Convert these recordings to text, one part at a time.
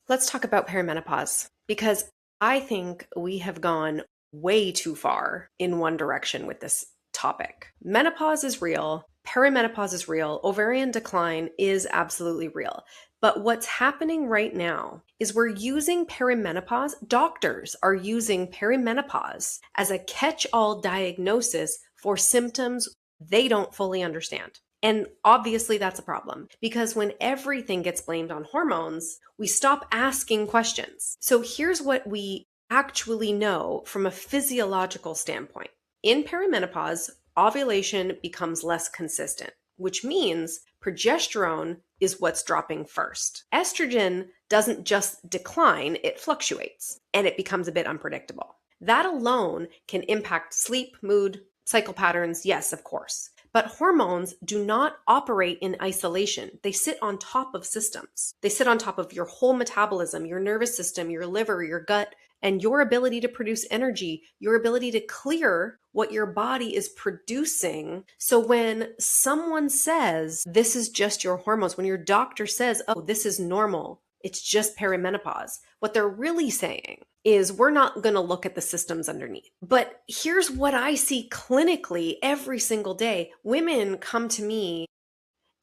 Let's talk about perimenopause because I think we have gone way too far in one direction with this topic. Menopause is real, perimenopause is real, ovarian decline is absolutely real. But what's happening right now is we're using perimenopause, doctors are using perimenopause as a catch-all diagnosis for symptoms they don't fully understand. And obviously, that's a problem because when everything gets blamed on hormones, we stop asking questions. So here's what we actually know from a physiological standpoint. In perimenopause, ovulation becomes less consistent, which means progesterone is what's dropping first. Estrogen doesn't just decline, it fluctuates and it becomes a bit unpredictable. That alone can impact sleep, mood, cycle patterns, yes, of course. But hormones do not operate in isolation. They sit on top of systems. They sit on top of your whole metabolism, your nervous system, your liver, your gut, and your ability to produce energy, your ability to clear what your body is producing. So when someone says, this is just your hormones, when your doctor says, oh, this is normal, it's just perimenopause, what they're really saying is we're not going to look at the systems underneath. But here's what I see clinically every single day. Women come to me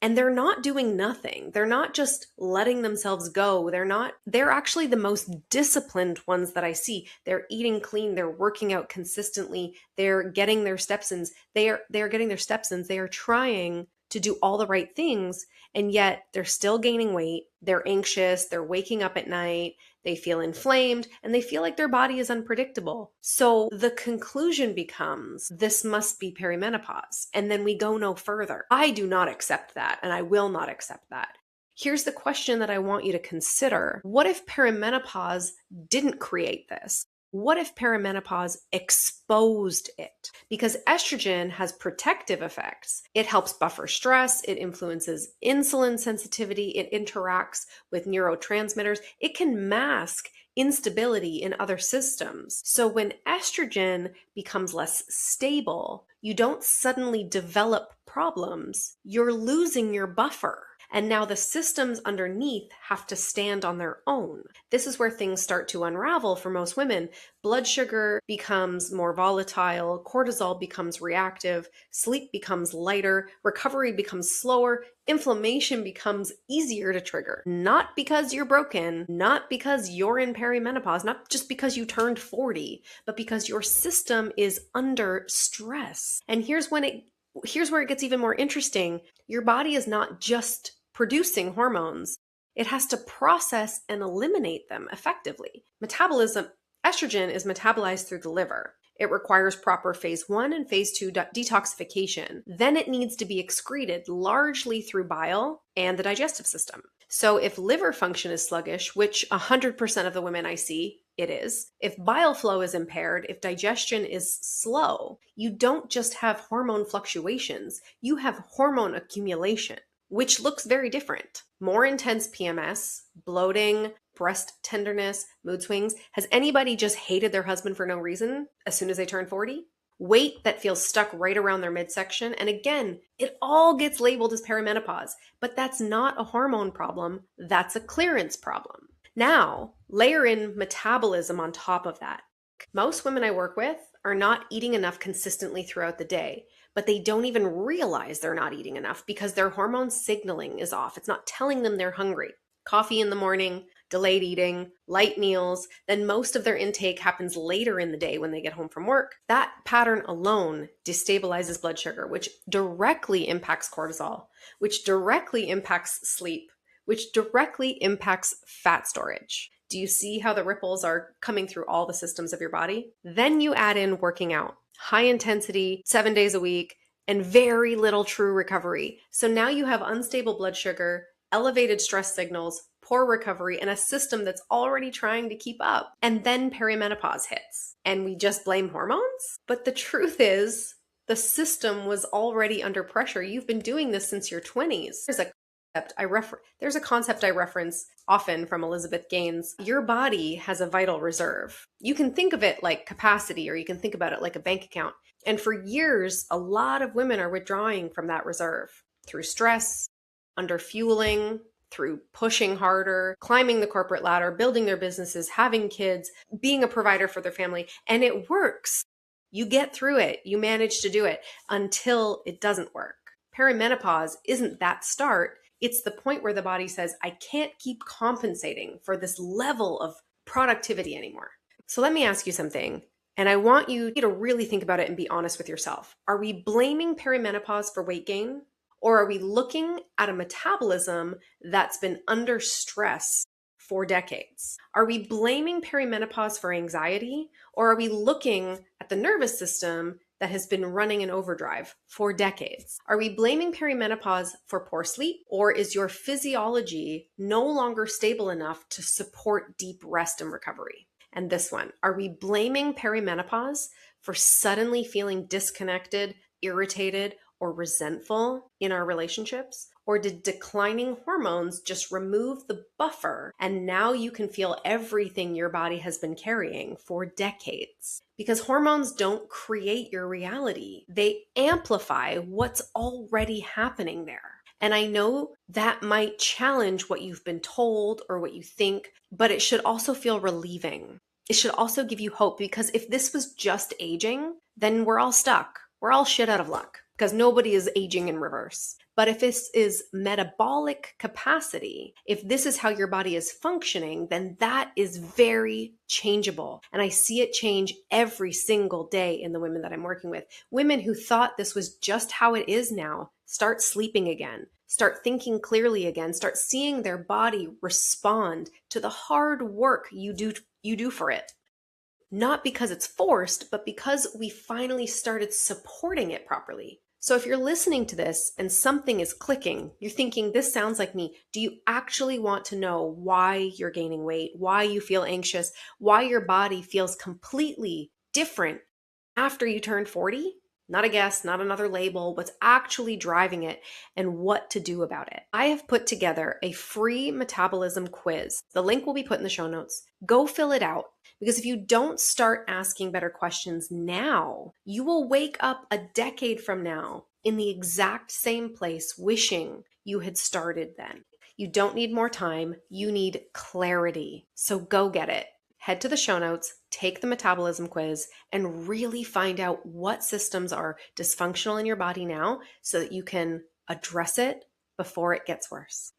and they're not doing nothing. They're not just letting themselves go. They're actually the most disciplined ones that I see. They're eating clean. They're working out consistently. They're getting their steps in. They're getting their steps in. They are trying to do all the right things. And yet they're still gaining weight. They're anxious. They're waking up at night. They feel inflamed and they feel like their body is unpredictable. So the conclusion becomes this must be perimenopause. And then we go no further. I do not accept that and I will not accept that. Here's the question that I want you to consider. What if perimenopause didn't create this? What if perimenopause exposed it? Because estrogen has protective effects. It helps buffer stress. It influences insulin sensitivity. It interacts with neurotransmitters. It can mask instability in other systems. So when estrogen becomes less stable, you don't suddenly develop problems. You're losing your buffer. And now the systems underneath have to stand on their own. This is where things start to unravel for most women. Blood sugar becomes more volatile, cortisol becomes reactive, sleep becomes lighter, recovery becomes slower, inflammation becomes easier to trigger. Not because you're broken, not because you're in perimenopause, not just because you turned 40, but because your system is under stress. And here's where it gets even more interesting. Your body is not just producing hormones. It has to process and eliminate them effectively. Metabolism, estrogen is metabolized through the liver. It requires proper phase 1 and phase 2 detoxification. Then it needs to be excreted largely through bile and the digestive system. So if liver function is sluggish, which 100% of the women I see it is, if bile flow is impaired, if digestion is slow, you don't just have hormone fluctuations, you have hormone accumulation, which looks very different. More intense PMS, bloating, breast tenderness, mood swings. Has anybody just hated their husband for no reason as soon as they turn 40? Weight that feels stuck right around their midsection. And again, it all gets labeled as perimenopause, but that's not a hormone problem. That's a clearance problem. Now, layer in metabolism on top of that. Most women I work with are not eating enough consistently throughout the day, but they don't even realize they're not eating enough because their hormone signaling is off. It's not telling them they're hungry. Coffee in the morning, delayed eating, light meals, then most of their intake happens later in the day when they get home from work. That pattern alone destabilizes blood sugar, which directly impacts cortisol, which directly impacts sleep, which directly impacts fat storage. Do you see how the ripples are coming through all the systems of your body? Then you add in working out, high intensity, 7 days a week, and very little true recovery. So now you have unstable blood sugar, elevated stress signals, poor recovery, and a system that's already trying to keep up. And then perimenopause hits, and we just blame hormones? But the truth is, the system was already under pressure. You've been doing this since your 20s. There's a concept I reference often from Elizabeth Gaines. Your body has a vital reserve. You can think of it like capacity, or you can think about it like a bank account. And for years, a lot of women are withdrawing from that reserve through stress, under fueling, through pushing harder, climbing the corporate ladder, building their businesses, having kids, being a provider for their family, and it works. You get through it. You manage to do it until it doesn't work. Perimenopause isn't that start. It's the point where the body says, I can't keep compensating for this level of productivity anymore. So let me ask you something. And I want you to really think about it and be honest with yourself. Are we blaming perimenopause for weight gain? Or are we looking at a metabolism that's been under stress for decades? Are we blaming perimenopause for anxiety? Or are we looking at the nervous system that has been running in overdrive for decades? Are we blaming perimenopause for poor sleep? Or is your physiology no longer stable enough to support deep rest and recovery? And this one, are we blaming perimenopause for suddenly feeling disconnected, irritated, or resentful in our relationships? Or did declining hormones just remove the buffer and now you can feel everything your body has been carrying for decades? Because hormones don't create your reality. They amplify what's already happening there. And I know that might challenge what you've been told or what you think, but it should also feel relieving. It should also give you hope, because if this was just aging, then we're all stuck. We're all shit out of luck because nobody is aging in reverse. But if this is metabolic capacity, if this is how your body is functioning, then that is very changeable. And I see it change every single day in the women that I'm working with. Women who thought this was just how it is now start sleeping again, start thinking clearly again, start seeing their body respond to the hard work you do for it. Not because it's forced, but because we finally started supporting it properly. So if you're listening to this and something is clicking, you're thinking, this sounds like me. Do you actually want to know why you're gaining weight, why you feel anxious, why your body feels completely different after you turned 40? Not a guess, not another label, what's actually driving it and what to do about it. I have put together a free metabolism quiz. The link will be put in the show notes. Go fill it out, because if you don't start asking better questions now, you will wake up a decade from now in the exact same place wishing you had started then. You don't need more time, you need clarity. So go get it. Head to the show notes, take the metabolism quiz, and really find out what systems are dysfunctional in your body now so that you can address it before it gets worse.